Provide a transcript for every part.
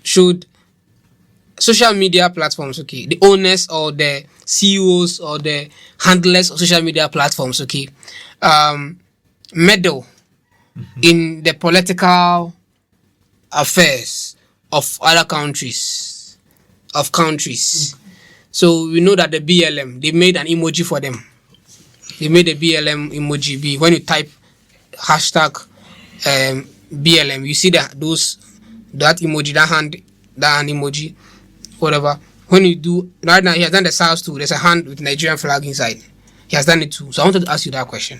should social media platforms, okay, the owners or the CEOs or the handlers of social media platforms, okay, meddle in the political affairs of other countries, So we know that the BLM, they made an emoji for them. They made a BLM emoji. When you type hashtag BLM, you see that emoji, that hand emoji, whatever. When you do right now, he has done the SARS too. There's a hand with Nigerian flag inside. He has done it too. So I wanted to ask you that question.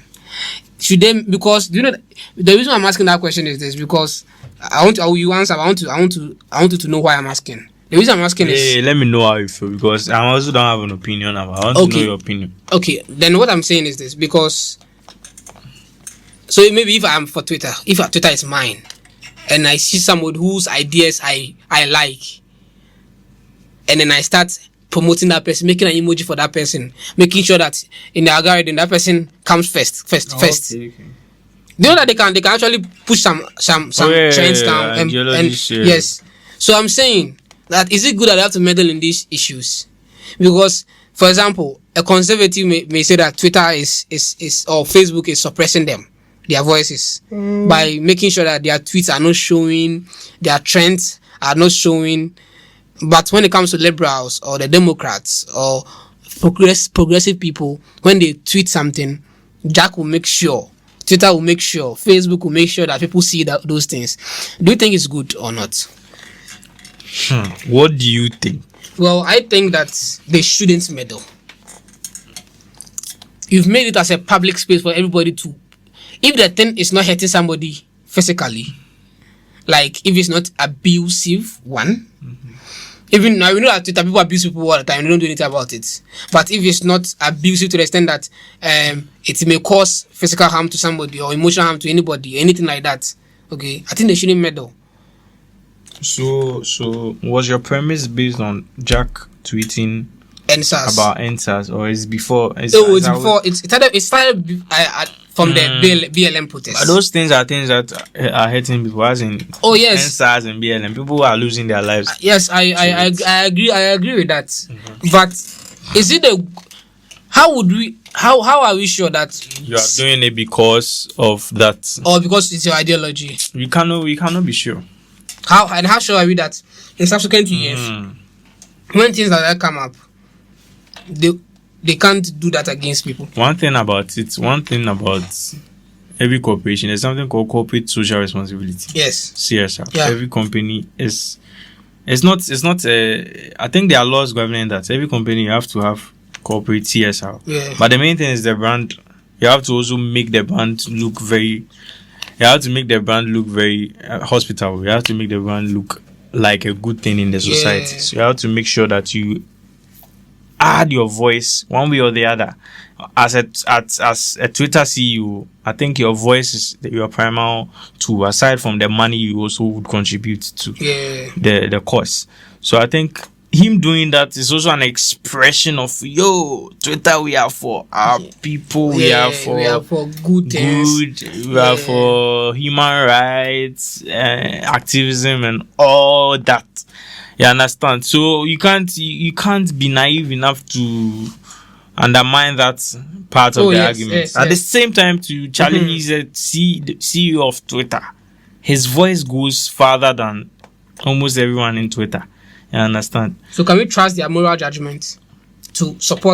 Should they? Because do you know the reason I'm asking that question is this, because I want to know why I'm asking. The reason I'm asking is... let me know how you feel, because I also don't have an opinion about it. I want to know your opinion. Okay, then what I'm saying is this, because... So maybe if I'm for Twitter, if Twitter is mine, and I see someone whose ideas I like, and then I start promoting that person, making an emoji for that person, making sure that in the algorithm, that person comes first. Okay. You know that they can actually push some trends down. And yes. So I'm saying... that is it good that they have to meddle in these issues? Because, for example, a conservative may say that Twitter is or Facebook is suppressing their voices by making sure that their tweets are not showing, their trends are not showing. But when it comes to liberals or the Democrats or progressive people, when they tweet something, Jack will make sure, Twitter will make sure, Facebook will make sure that people see those things. Do you think it's good or not? What do you think? Well, I think that they shouldn't meddle. You've made it as a public space for everybody to... If the thing is not hurting somebody physically, like if it's not abusive, even now we know that Twitter people abuse people all the time, they don't do anything about it. But if it's not abusive to the extent that it may cause physical harm to somebody or emotional harm to anybody, anything like that, okay, I think they shouldn't meddle. So was your premise based on Jack tweeting NSAS about NSAS, or is before? It's before. It started from the BLM protest. But those things are things that are hurting people, as in NSAS and BLM. People are losing their lives. Yes, I agree. I agree with that. But is it how are we sure that you are doing it because of that, or because it's your ideology? We cannot be sure. How sure are we that in subsequent years, when things like that come up, they can't do that against people? One thing about every corporation, there's something called corporate social responsibility. Yes. CSR. Yeah. Every company is... It's not I think there are laws governing that. Every company, you have to have corporate CSR. Yeah. But the main thing is the brand. You have to also make the brand look very... You have to make the brand look very hospitable. You have to make the brand look like a good thing in the society. Yeah. So you have to make sure that you add your voice one way or the other. As a Twitter CEO, I think your voice is your primary tool. Aside from the money, you also would contribute to the cause. So I think him doing that is also an expression of, yo, Twitter, we are for our people, we are for good things. We are for human rights, activism and all that. You understand? So you can't be naive enough to undermine that part of the argument. At the same time, to challenge the CEO of Twitter, his voice goes farther than almost everyone in Twitter. You understand? So can we trust their moral judgment to support